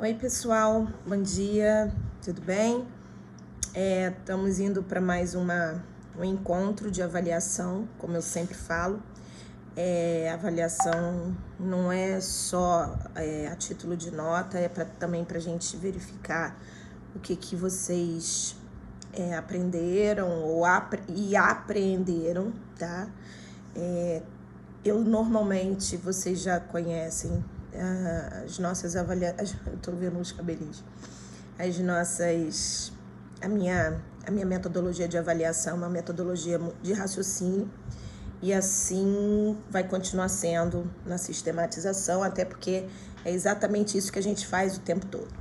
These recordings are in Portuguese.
Oi, pessoal, bom dia, tudo bem? Estamos indo para mais um encontro de avaliação, como eu sempre falo. Avaliação não é só a título de nota, também para a gente verificar o que vocês aprenderam e apreenderam, tá? Normalmente, vocês já conhecem as nossas avaliações. Eu tô vendo os cabelinhos. A minha metodologia de avaliação é uma metodologia de raciocínio, e assim vai continuar sendo na sistematização, até porque é exatamente isso que a gente faz o tempo todo.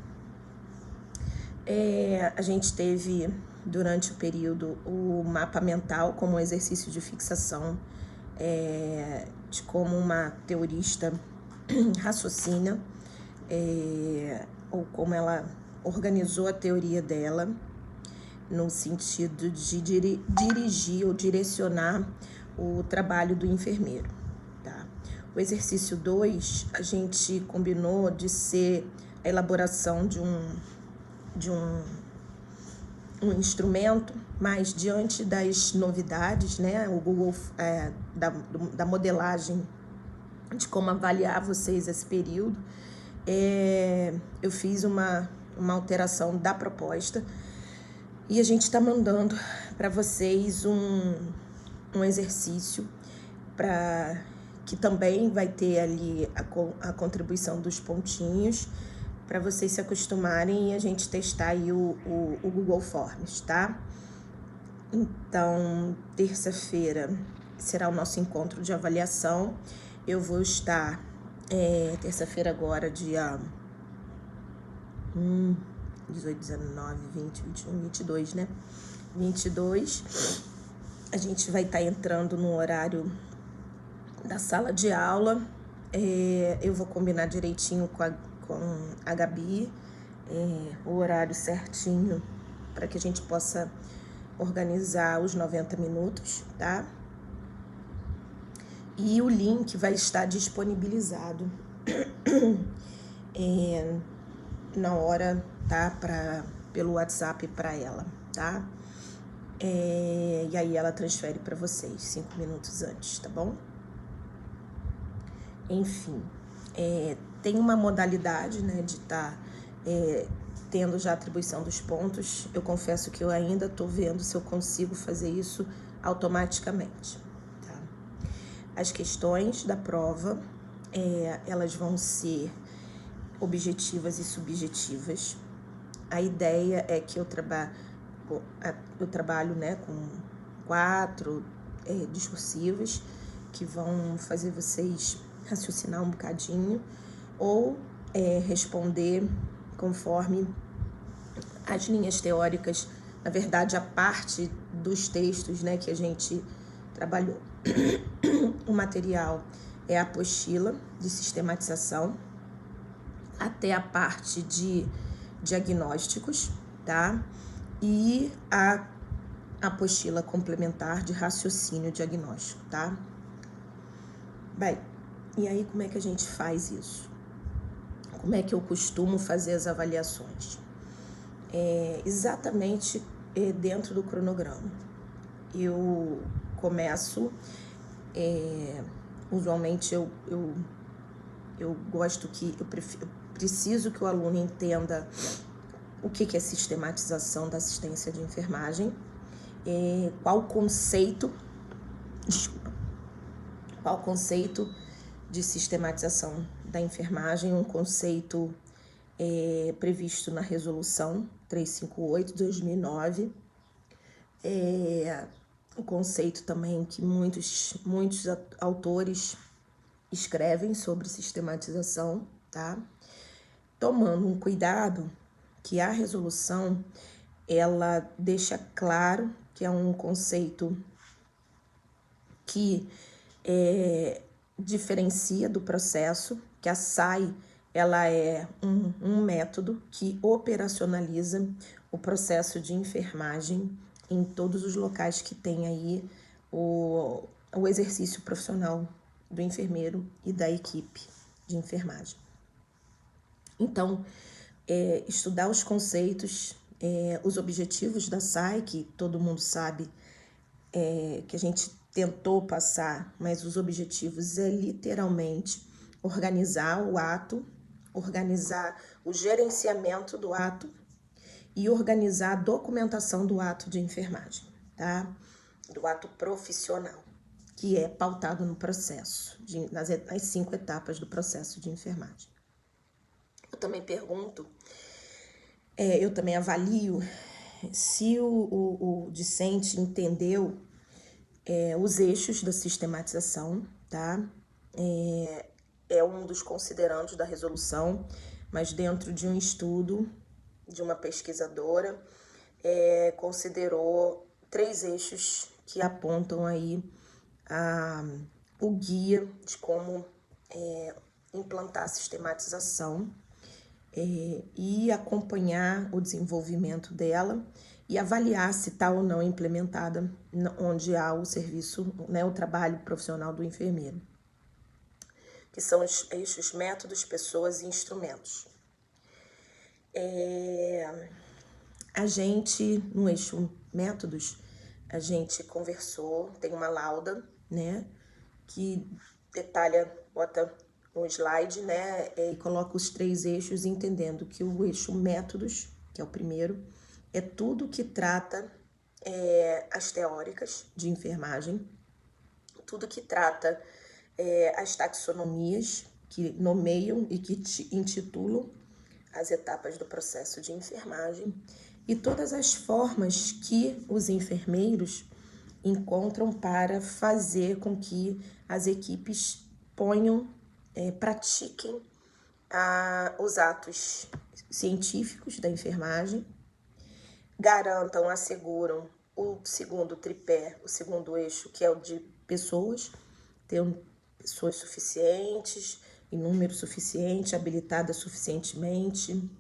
A gente teve, durante o período, o mapa mental como um exercício de fixação, de como uma teorista raciocina, ou como ela organizou a teoria dela, no sentido de dirigir ou direcionar o trabalho do enfermeiro, tá? O exercício 2, a gente combinou de ser a elaboração de um instrumento, mas diante das novidades, né, o Google, da modelagem de como avaliar vocês esse período, eu fiz uma alteração da proposta, e a gente está mandando para vocês um exercício que também vai ter ali a contribuição dos pontinhos, para vocês se acostumarem e a gente testar aí o Google Forms, tá? Então, terça-feira será o nosso encontro de avaliação. Eu vou estar, terça-feira agora, dia 18, 19, 20, 21, 22, né? 22, a gente vai estar entrando no horário da sala de aula. Eu vou combinar direitinho com a Gabi, o horário certinho, para que a gente possa organizar os 90 minutos, tá? E o link vai estar disponibilizado na hora, tá? Pelo WhatsApp para ela, tá? E aí ela transfere para vocês 5 minutos antes, tá bom? Enfim, tem uma modalidade, né, de estar tendo já a atribuição dos pontos. Eu confesso que eu ainda estou vendo se eu consigo fazer isso automaticamente, tá? As questões da prova, elas vão ser objetivas e subjetivas. A ideia é que eu trabalho, né, com 4 discursivas que vão fazer vocês raciocinar um bocadinho ou responder conforme as linhas teóricas, na verdade, a parte dos textos, né, que a gente trabalhou. O material é a apostila de sistematização até a parte de diagnósticos, tá? E a apostila complementar de raciocínio diagnóstico, tá? Bem, e aí como é que a gente faz isso? Como é que eu costumo fazer as avaliações? Exatamente dentro do cronograma. Eu começo, usualmente eu gosto que, eu preciso que o aluno entenda o que é sistematização da assistência de enfermagem, qual o conceito de sistematização da enfermagem, um conceito previsto na resolução 358/2009, um conceito também que muitos autores escrevem sobre sistematização, tá? Tomando um cuidado que a resolução, ela deixa claro que é um conceito que diferencia do processo, que a SAI, ela é um método que operacionaliza o processo de enfermagem em todos os locais que tem aí o exercício profissional do enfermeiro e da equipe de enfermagem. Então, estudar os conceitos, os objetivos da SAI, que todo mundo sabe que a gente tentou passar, mas os objetivos é literalmente organizar o ato, organizar o gerenciamento do ato e organizar a documentação do ato de enfermagem, tá? Do ato profissional, que é pautado no processo, nas 5 etapas do processo de enfermagem. Eu também pergunto, eu também avalio se o discente entendeu os eixos da sistematização, tá? É um dos considerandos da resolução, mas dentro de um estudo de uma pesquisadora, considerou 3 eixos que apontam aí o guia de como implantar a sistematização e acompanhar o desenvolvimento dela e avaliar se está ou não implementada onde há o serviço, né, o trabalho profissional do enfermeiro, que são os eixos métodos, pessoas e instrumentos. A gente, no eixo métodos, a gente conversou, tem uma lauda, né, que detalha, bota no slide, né, e coloca os 3 eixos, entendendo que o eixo métodos, que é o primeiro, é tudo que trata as teóricas de enfermagem, tudo que trata as taxonomias, que nomeiam e que intitulam as etapas do processo de enfermagem, e todas as formas que os enfermeiros encontram para fazer com que as equipes pratiquem os atos científicos da enfermagem, garantam, asseguram o segundo tripé, o segundo eixo, que é o de pessoas, ter pessoas suficientes, em número suficiente, habilitadas suficientemente,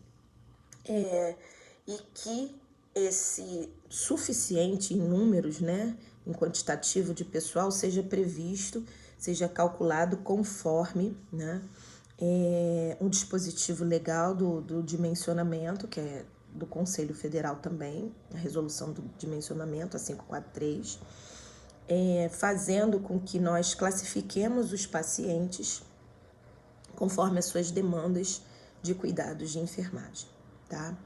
e que esse suficiente em números, né, em quantitativo de pessoal, seja previsto, seja calculado conforme, né, um dispositivo legal do dimensionamento, que é do Conselho Federal também, a resolução do dimensionamento, a 543, fazendo com que nós classifiquemos os pacientes conforme as suas demandas de cuidados de enfermagem, tá?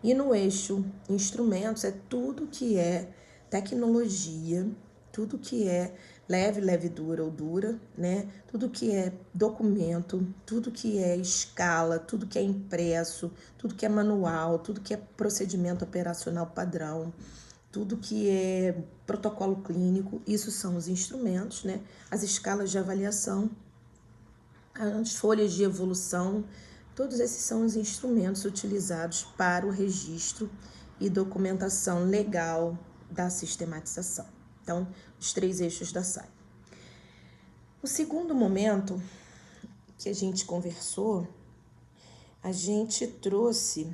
E no eixo instrumentos é tudo que é tecnologia, tudo que é leve, dura ou dura, né? Tudo que é documento, tudo que é escala, tudo que é impresso, tudo que é manual, tudo que é procedimento operacional padrão, tudo que é protocolo clínico, isso são os instrumentos, né? As escalas de avaliação, as folhas de evolução, todos esses são os instrumentos utilizados para o registro e documentação legal da sistematização. Então, os 3 eixos da SAI. O segundo momento que a gente conversou, a gente trouxe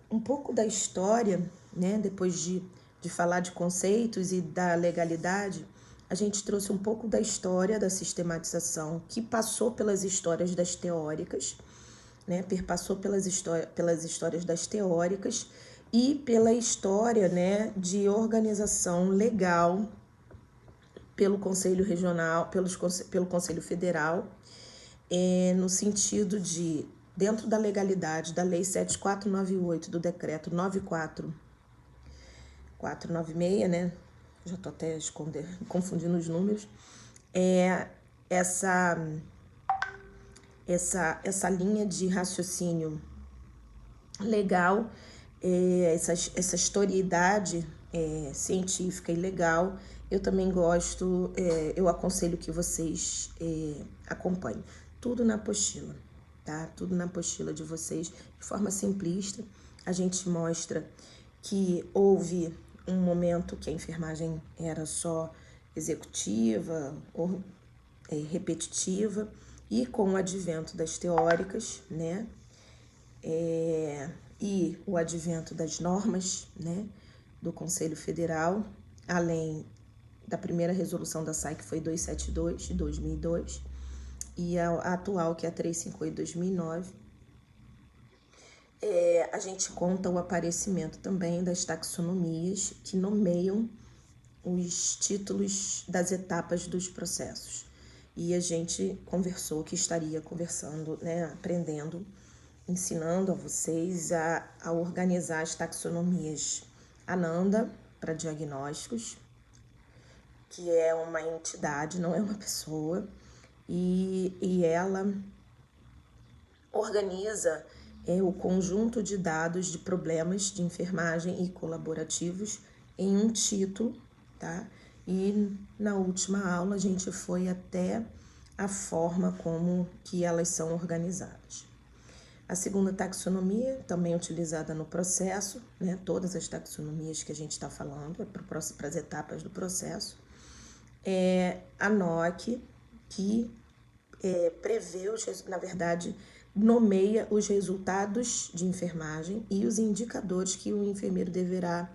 um pouco da história, né? Depois de falar de conceitos e da legalidade, a gente trouxe um pouco da história da sistematização, que passou pelas histórias das teóricas, né? Perpassou pelas histórias das teóricas e pela história, né, de organização legal pelo Conselho Regional, pelo Conselho Federal, no sentido de, dentro da legalidade da Lei 7498, do Decreto 94496, né? Já estou até confundindo os números, essa linha de raciocínio legal, essa historiedade científica e legal, eu também gosto, eu aconselho que vocês acompanhem. Tudo na apostila, tá? Tudo na apostila de vocês, de forma simplista. A gente mostra que houve um momento que a enfermagem era só executiva ou repetitiva, e com o advento das teóricas, né, e o advento das normas, né, do Conselho Federal, além da primeira resolução da SAI, que foi 272, de 2002, e a atual, que é a 358, de 2009, A gente conta o aparecimento também das taxonomias que nomeiam os títulos das etapas dos processos. E a gente conversou que estaria conversando, né, aprendendo, ensinando a vocês a organizar as taxonomias Ananda para diagnósticos, que é uma entidade, não é uma pessoa, e ela organiza o conjunto de dados de problemas de enfermagem e colaborativos em um título, tá? E na última aula a gente foi até a forma como que elas são organizadas. A segunda taxonomia, também utilizada no processo, né? Todas as taxonomias que a gente está falando, para as etapas do processo, é a NOC, que prevê, na verdade, nomeia os resultados de enfermagem e os indicadores que o enfermeiro deverá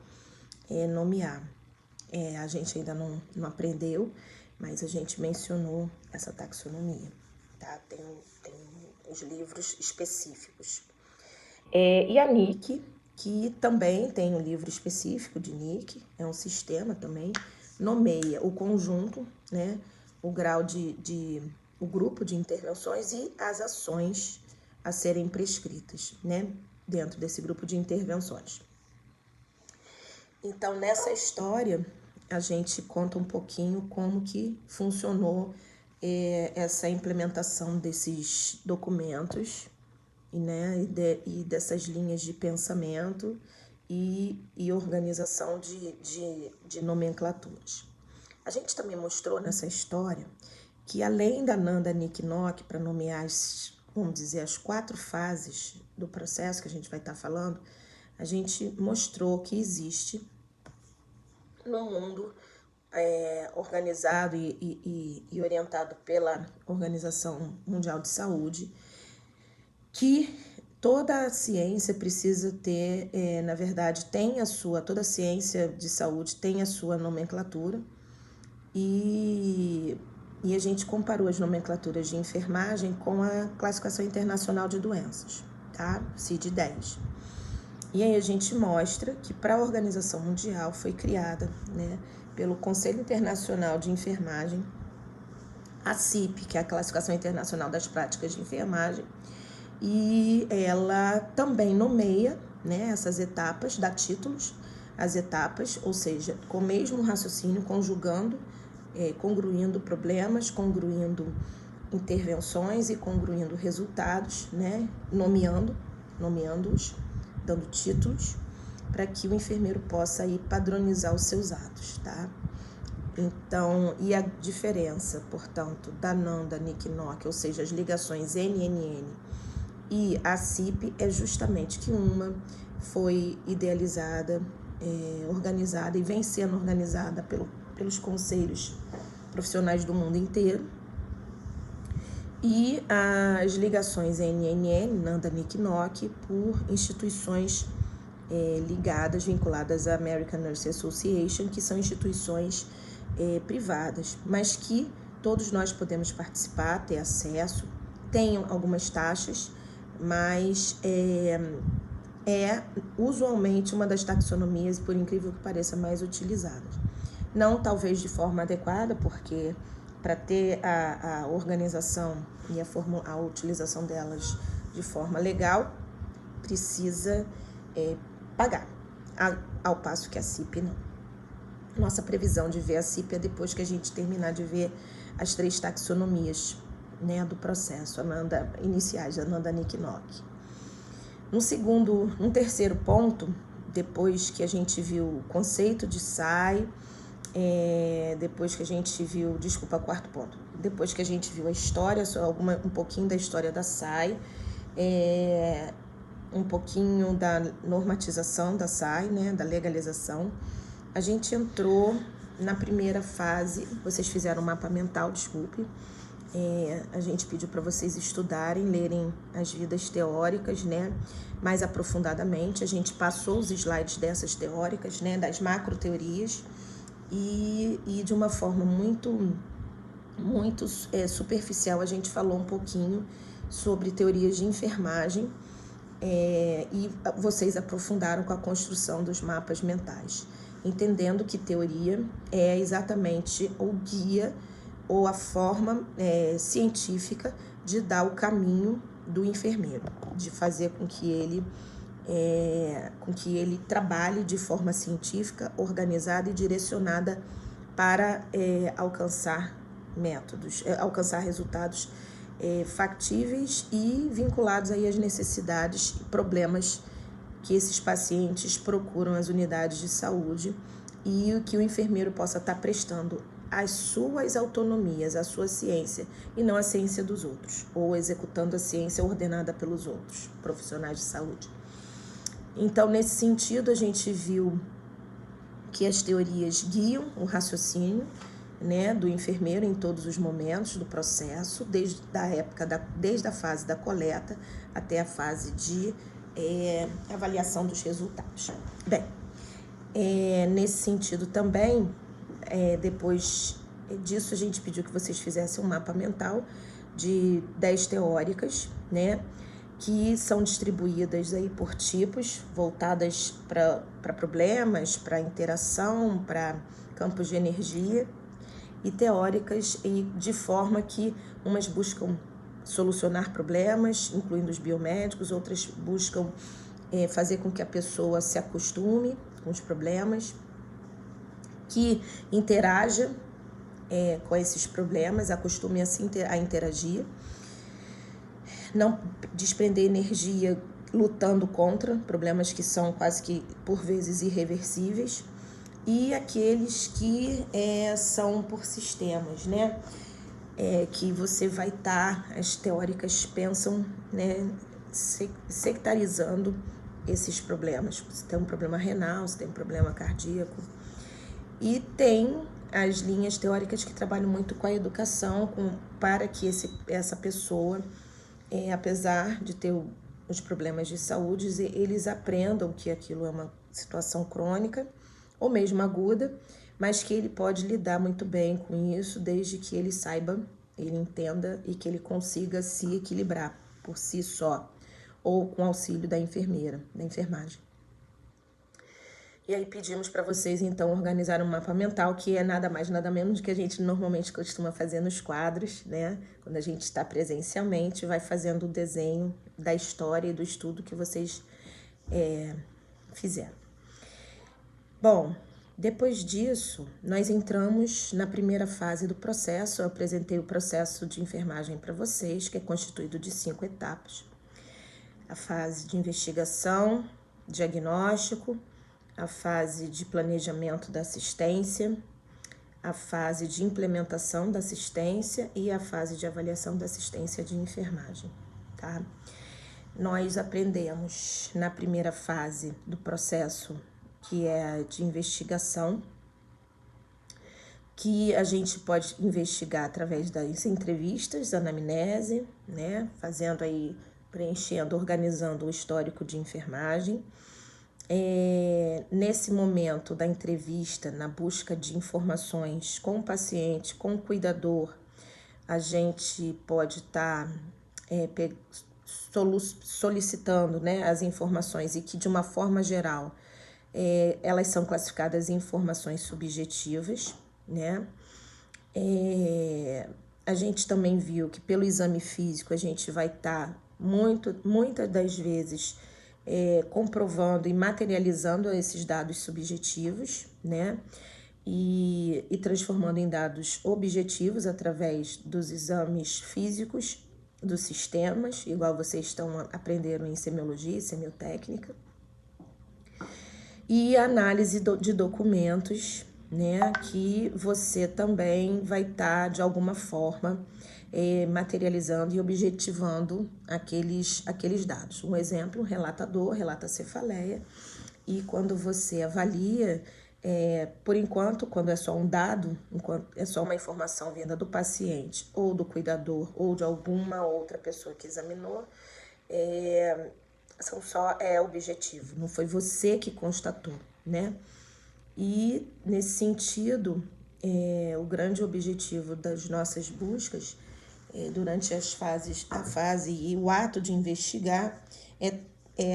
nomear. A gente ainda não aprendeu, mas a gente mencionou essa taxonomia, tá? Tem os livros específicos. E a NIC, que também tem um livro específico de NIC, é um sistema também, nomeia o conjunto, né, o grau o grupo de intervenções e as ações a serem prescritas, né, dentro desse grupo de intervenções. Então, nessa história, a gente conta um pouquinho como que funcionou essa implementação desses documentos, né, e dessas linhas de pensamento e organização de nomenclaturas. A gente também mostrou nessa história que além da Nanda Nik Nok, para nomear vamos dizer, as 4 fases do processo que a gente vai estar falando, a gente mostrou que existe no mundo organizado e orientado pela Organização Mundial de Saúde, que toda a ciência precisa ter, na verdade, toda a ciência de saúde tem a sua nomenclatura, e a gente comparou as nomenclaturas de enfermagem com a Classificação Internacional de Doenças, tá? CID-10. E aí a gente mostra que para a Organização Mundial foi criada, né, pelo Conselho Internacional de Enfermagem, a CIP, que é a Classificação Internacional das Práticas de Enfermagem, e ela também nomeia, né, essas etapas, dá títulos às etapas, ou seja, com o mesmo raciocínio, conjugando, congruindo problemas, congruindo intervenções e congruindo resultados, né, nomeando-os, dando títulos, para que o enfermeiro possa aí padronizar os seus atos, tá? Então, e a diferença, portanto, da Nanda Nik Nok, ou seja, as ligações NNN e a CIP, é justamente que uma foi idealizada, organizada e vem sendo organizada pelos conselhos profissionais do mundo inteiro, e as ligações NNN, Nanda Nik Nok, por instituições ligadas, vinculadas à American Nurse Association, que são instituições privadas, mas que todos nós podemos participar, ter acesso, tem algumas taxas, mas usualmente uma das taxonomias, por incrível que pareça, mais utilizadas. Não talvez de forma adequada, porque para ter a organização e a utilização delas de forma legal, precisa pagar, ao passo que a CIP não. Nossa previsão de ver a CIP é depois que a gente terminar de ver as 3 taxonomias, né, do processo, iniciais, a Nanda Nik Nok. Um terceiro ponto, depois que a gente viu o conceito de SAI, quarto ponto, depois que a gente viu a história, um pouquinho da história da SAI, um pouquinho da normatização da SAI, né, da legalização, a gente entrou na primeira fase. Vocês fizeram um mapa mental, desculpe. A gente pediu para vocês estudarem, lerem as vidas teóricas, né, mais aprofundadamente. A gente passou os slides dessas teóricas, né, das macro teorias, e de uma forma muito superficial a gente falou um pouquinho sobre teorias de enfermagem e vocês aprofundaram com a construção dos mapas mentais, entendendo que teoria é exatamente o guia ou a forma científica de dar o caminho do enfermeiro, de fazer com que ele trabalhe de forma científica, organizada e direcionada para alcançar alcançar resultados factíveis e vinculados aí às necessidades e problemas que esses pacientes procuram as unidades de saúde, e o que o enfermeiro possa estar prestando as suas autonomias, a sua ciência, e não a ciência dos outros, ou executando a ciência ordenada pelos outros profissionais de saúde. Então, nesse sentido, a gente viu que as teorias guiam o raciocínio, né, do enfermeiro em todos os momentos do processo, desde a fase da coleta até a fase de avaliação dos resultados. Bem, nesse sentido também, depois disso a gente pediu que vocês fizessem um mapa mental de 10 teóricas, né, que são distribuídas aí por tipos, voltadas para problemas, para interação, para campos de energia, e teóricas de forma que umas buscam solucionar problemas, incluindo os biomédicos, outras buscam fazer com que a pessoa se acostume com os problemas, que interaja com esses problemas, acostume a interagir, não desprender energia lutando contra problemas que são quase que, por vezes, irreversíveis, e aqueles que são por sistemas, né? Que você vai estar, as teóricas pensam, né, sectarizando esses problemas. Você tem um problema renal, você tem um problema cardíaco. E tem as linhas teóricas que trabalham muito com a educação, para que essa pessoa, apesar de ter os problemas de saúde, eles aprendam que aquilo é uma situação crônica ou mesmo aguda, mas que ele pode lidar muito bem com isso, desde que ele saiba, ele entenda e que ele consiga se equilibrar por si só, ou com auxílio da enfermeira, da enfermagem. E aí pedimos para vocês, então, organizar um mapa mental, que é nada mais, nada menos do que a gente normalmente costuma fazer nos quadros, né? Quando a gente está presencialmente, vai fazendo o desenho da história e do estudo que vocês fizeram. Bom, depois disso, nós entramos na primeira fase do processo. Eu apresentei o processo de enfermagem para vocês, que é constituído de 5 etapas. A fase de investigação, diagnóstico, a fase de planejamento da assistência, a fase de implementação da assistência e a fase de avaliação da assistência de enfermagem, tá? Nós aprendemos na primeira fase do processo, que é de investigação, que a gente pode investigar através das entrevistas, anamnese, né? Fazendo aí, preenchendo, organizando o histórico de enfermagem. Nesse momento da entrevista, na busca de informações com o paciente, com o cuidador, a gente pode estar solicitando, né, as informações, e que, de uma forma geral, elas são classificadas em informações subjetivas, né? A gente também viu que pelo exame físico a gente vai estar muitas das vezes comprovando e materializando esses dados subjetivos, né? E transformando em dados objetivos através dos exames físicos dos sistemas, igual vocês aprenderam em semiologia e semiotécnica. E análise de documentos, né, que você também vai estar, de alguma forma, materializando e objetivando aqueles dados. Um exemplo, relata-dor, relata cefaleia, e quando você avalia, por enquanto, quando é só um dado, enquanto é só uma informação vinda do paciente, ou do cuidador, ou de alguma outra pessoa que examinou, são só objetivo, não foi você que constatou, né? E, nesse sentido, o grande objetivo das nossas buscas, durante a fase e o ato de investigar, é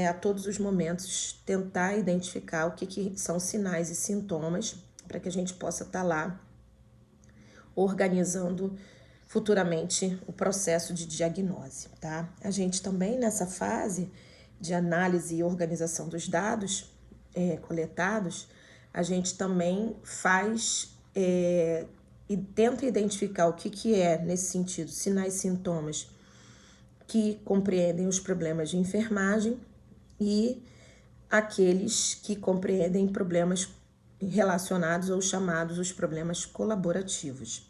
a todos os momentos, tentar identificar o que são sinais e sintomas para que a gente possa estar lá organizando futuramente o processo de diagnose, tá? A gente também, nessa fase de análise e organização dos dados coletados, a gente também faz e tenta identificar o que é, nesse sentido, sinais e sintomas que compreendem os problemas de enfermagem e aqueles que compreendem problemas relacionados ou chamados os problemas colaborativos.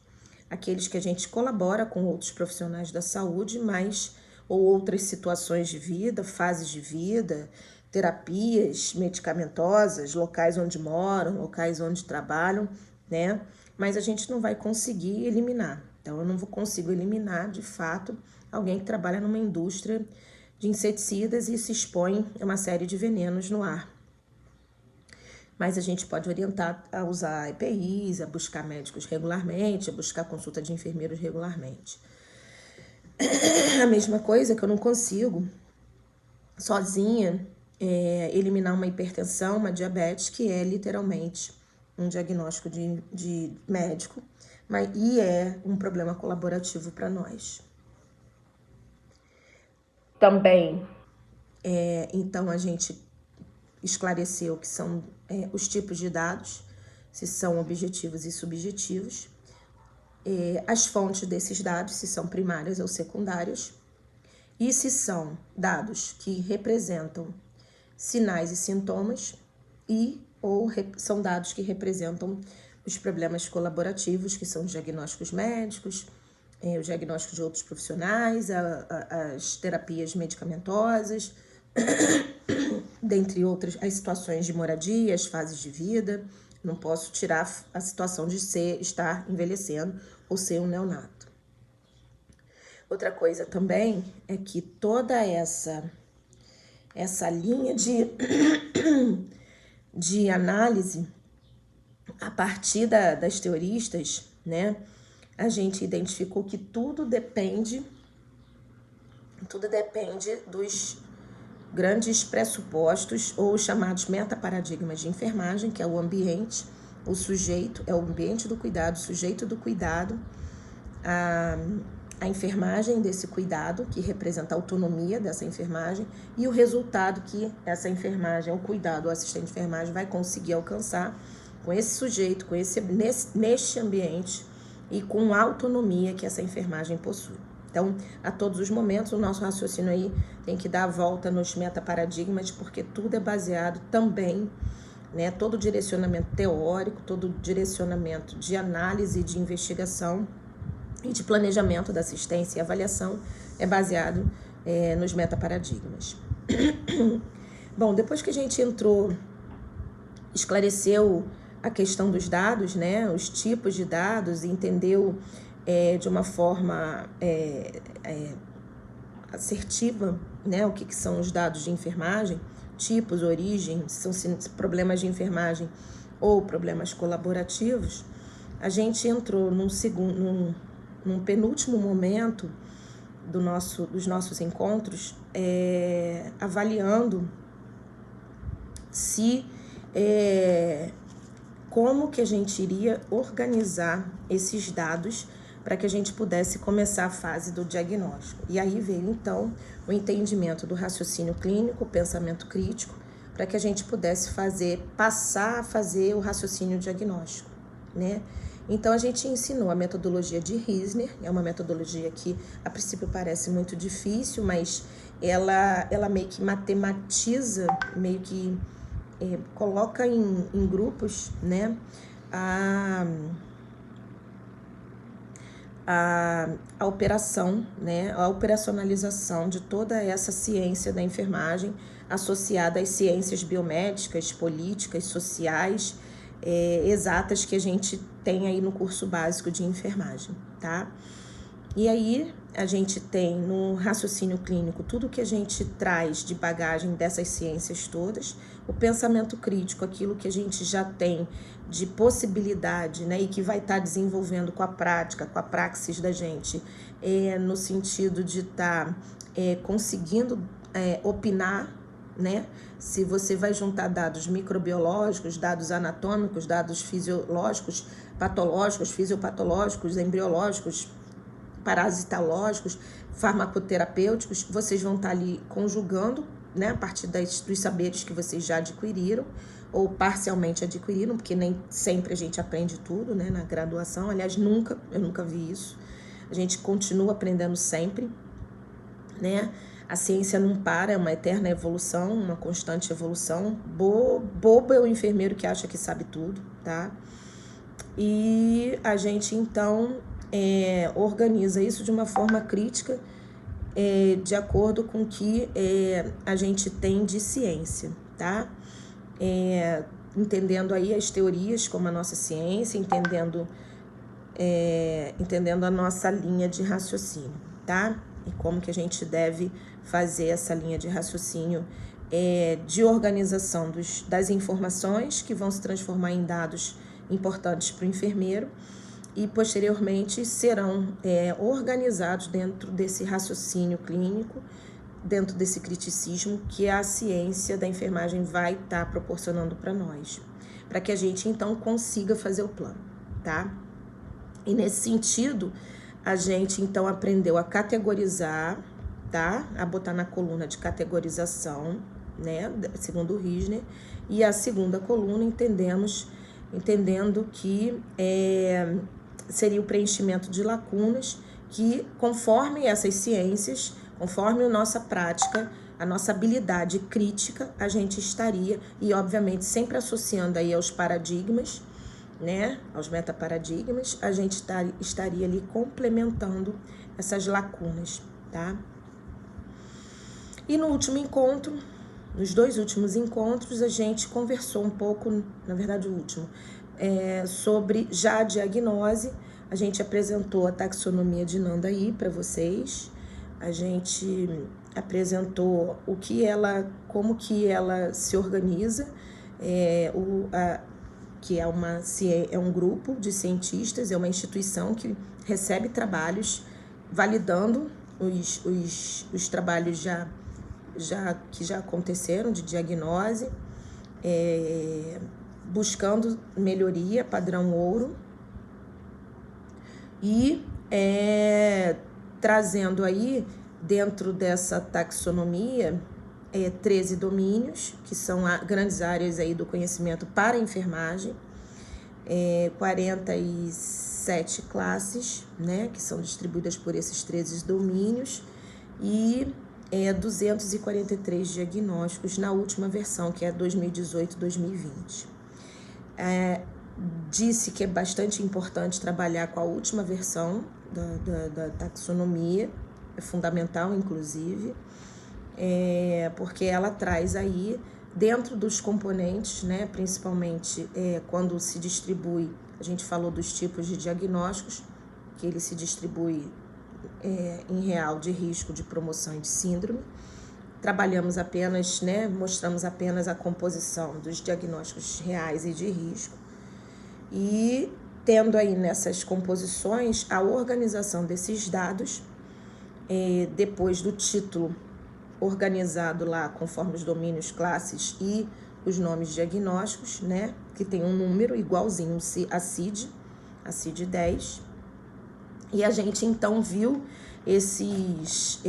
Aqueles que a gente colabora com outros profissionais da saúde, mas ou outras situações de vida, fases de vida, terapias medicamentosas, locais onde moram, locais onde trabalham, né? Mas a gente não vai conseguir eliminar. Então, eu não consigo eliminar, de fato, alguém que trabalha numa indústria de inseticidas e se expõe a uma série de venenos no ar. Mas a gente pode orientar a usar EPIs, a buscar médicos regularmente, a buscar consulta de enfermeiros regularmente. A mesma coisa que eu não consigo, sozinha, eliminar uma hipertensão, uma diabetes, que é literalmente um diagnóstico de médico, e é um problema colaborativo para nós. Também, então, a gente esclareceu que são os tipos de dados, se são objetivos e subjetivos, as fontes desses dados, se são primárias ou secundárias, e se são dados que representam sinais e sintomas ou são dados que representam os problemas colaborativos, que são os diagnósticos médicos, os diagnósticos de outros profissionais, as terapias medicamentosas, dentre outras, as situações de moradia, as fases de vida. Não posso tirar a situação de estar envelhecendo ou ser um neonato. Outra coisa também é que toda essa linha de análise, a partir das teoristas, né, a gente identificou que tudo depende dos grandes pressupostos ou chamados metaparadigmas de enfermagem, que é o ambiente, o sujeito, é o ambiente do cuidado, o sujeito do cuidado, a enfermagem desse cuidado, que representa a autonomia dessa enfermagem, e o resultado que essa enfermagem, o cuidado, o assistente de enfermagem vai conseguir alcançar com esse sujeito, neste ambiente e com a autonomia que essa enfermagem possui. Então, a todos os momentos, o nosso raciocínio aí tem que dar a volta nos metaparadigmas, porque tudo é baseado também, né, todo direcionamento teórico, todo direcionamento de análise, de investigação e de planejamento da assistência e avaliação é baseado nos metaparadigmas. Bom, depois que a gente esclareceu a questão dos dados, né, os tipos de dados, e entendeu de uma forma assertiva, né, o que são os dados de enfermagem, tipos, origem, se são problemas de enfermagem ou problemas colaborativos, a gente entrou num penúltimo momento dos nossos encontros, avaliando como que a gente iria organizar esses dados para que a gente pudesse começar a fase do diagnóstico. E aí veio, então, o entendimento do raciocínio clínico, o pensamento crítico, para que a gente pudesse passar a fazer o raciocínio diagnóstico, né? Então, a gente ensinou a metodologia de Risner, é uma metodologia que, a princípio, parece muito difícil, mas ela meio que matematiza, meio que coloca em grupos, né, a operação, né, a operacionalização de toda essa ciência da enfermagem associada às ciências biomédicas, políticas, sociais, exatas que a gente tem aí no curso básico de enfermagem, tá? E aí a gente tem no raciocínio clínico tudo que a gente traz de bagagem dessas ciências todas, o pensamento crítico, aquilo que a gente já tem de possibilidade, né, e que vai estar desenvolvendo com a prática, com a praxis da gente, no sentido de estar conseguindo opinar, né? Se você vai juntar dados microbiológicos, dados anatômicos, dados fisiológicos, patológicos, fisiopatológicos, embriológicos, parasitológicos, farmacoterapêuticos, vocês vão estar ali conjugando, né, a partir dos saberes que vocês já adquiriram ou parcialmente adquiriram, porque nem sempre a gente aprende tudo, né, na graduação. Aliás, eu nunca vi isso. A gente continua aprendendo sempre, né? A ciência não para, é uma eterna evolução, uma constante evolução. Bobo é o enfermeiro que acha que sabe tudo, tá? E a gente, então, organiza isso de uma forma crítica, de acordo com o que a gente tem de ciência, tá? Entendendo aí as teorias como a nossa ciência, entendendo a nossa linha de raciocínio, tá? E como que a gente deve fazer essa linha de raciocínio de organização das informações que vão se transformar em dados importantes para o enfermeiro e posteriormente serão organizados dentro desse raciocínio clínico, dentro desse criticismo que a ciência da enfermagem vai estar proporcionando para nós, para que a gente então consiga fazer o plano, tá? E nesse sentido, a gente então aprendeu a categorizar, tá? A botar na coluna de categorização, né? Segundo o Risner. E a segunda coluna entendendo que seria o preenchimento de lacunas que, conforme essas ciências, conforme a nossa prática, a nossa habilidade crítica, a gente estaria, e obviamente sempre associando aí aos paradigmas, né, aos metaparadigmas, a gente estaria ali complementando essas lacunas, tá? E no último encontro, nos 2 últimos encontros, a gente conversou um pouco, na verdade o último, sobre já a diagnose. A gente apresentou a taxonomia de Nanda aí para vocês, a gente apresentou como que ela se organiza, que é um grupo de cientistas, é uma instituição que recebe trabalhos validando os trabalhos que já aconteceram de diagnose, buscando melhoria, padrão ouro, e trazendo aí, dentro dessa taxonomia, 13 domínios, que são grandes áreas aí do conhecimento para a enfermagem, 47 classes, né, que são distribuídas por esses 13 domínios, e 243 diagnósticos na última versão, que é 2018-2020. Disse que é bastante importante trabalhar com a última versão da taxonomia, é fundamental, inclusive, porque ela traz aí, dentro dos componentes, né, principalmente quando se distribui, a gente falou dos tipos de diagnósticos, que ele se distribui em real, de risco, de promoção e de síndrome. Trabalhamos apenas, né, mostramos apenas a composição dos diagnósticos reais e de risco. E tendo aí nessas composições a organização desses dados, depois do título organizado lá conforme os domínios, classes e os nomes diagnósticos, né, que tem um número igualzinho a CID-10. E a gente então viu esses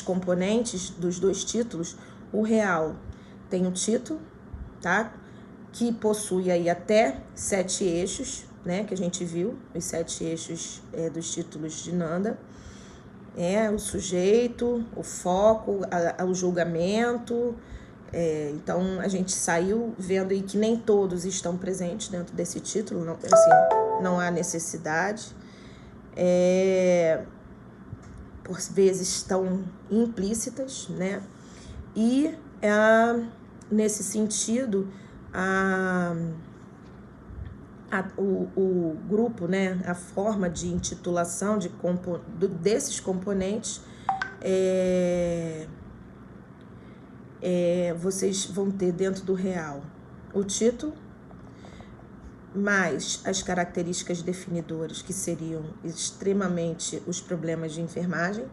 componentes dos 2 títulos. O real tem o título, tá? Que possui aí até 7 eixos, né? Que a gente viu, os 7 eixos dos títulos de Nanda. O sujeito, o foco, o julgamento. Então, a gente saiu vendo aí que nem todos estão presentes dentro desse título, não há necessidade. Por vezes estão implícitas, né? E, nesse sentido, o grupo, né, a forma de intitulação desses componentes, vocês vão ter dentro do real o título, mais as características definidoras, que seriam extremamente os problemas de enfermagem,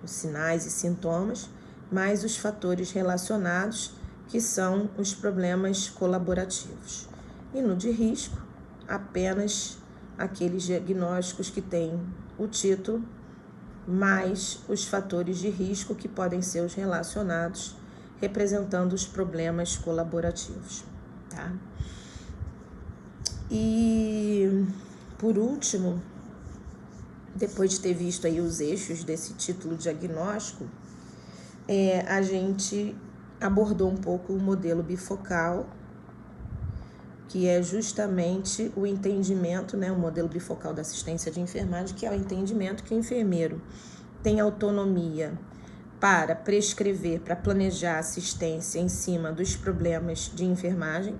os sinais e sintomas, mais os fatores relacionados, que são os problemas colaborativos. E no de risco, apenas aqueles diagnósticos que têm o título, mais os fatores de risco que podem ser os relacionados, representando os problemas colaborativos, tá? E, por último, depois de ter visto aí os eixos desse título diagnóstico, a gente abordou um pouco o modelo bifocal, que é justamente o entendimento, né, o modelo bifocal da assistência de enfermagem, que é o entendimento que o enfermeiro tem autonomia para prescrever, para planejar assistência em cima dos problemas de enfermagem,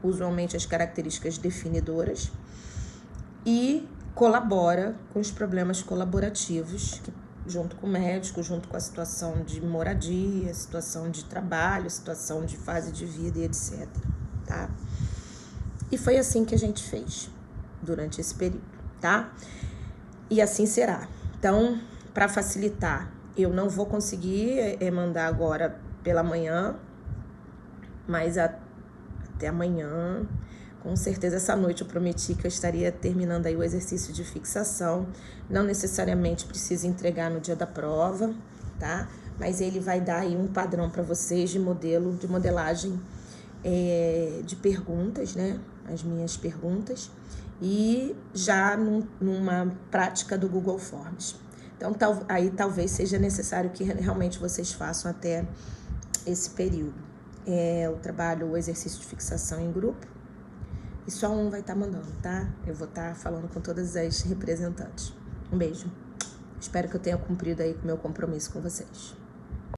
usualmente as características definidoras, e colabora com os problemas colaborativos, junto com o médico, junto com a situação de moradia, situação de trabalho, situação de fase de vida e etc, tá? E foi assim que a gente fez durante esse período, tá? E assim será. Então, para facilitar, eu não vou conseguir mandar agora pela manhã, mas até amanhã, com certeza essa noite eu prometi que eu estaria terminando aí o exercício de fixação. Não necessariamente precisa entregar no dia da prova, tá? Mas ele vai dar aí um padrão para vocês de modelagem de perguntas, né? As minhas perguntas, e já numa prática do Google Forms. Então, aí talvez seja necessário que realmente vocês façam até esse período. Eu trabalho o exercício de fixação em grupo, e só um vai estar mandando, tá? Eu vou estar falando com todas as representantes. Um beijo. Espero que eu tenha cumprido aí com o meu compromisso com vocês.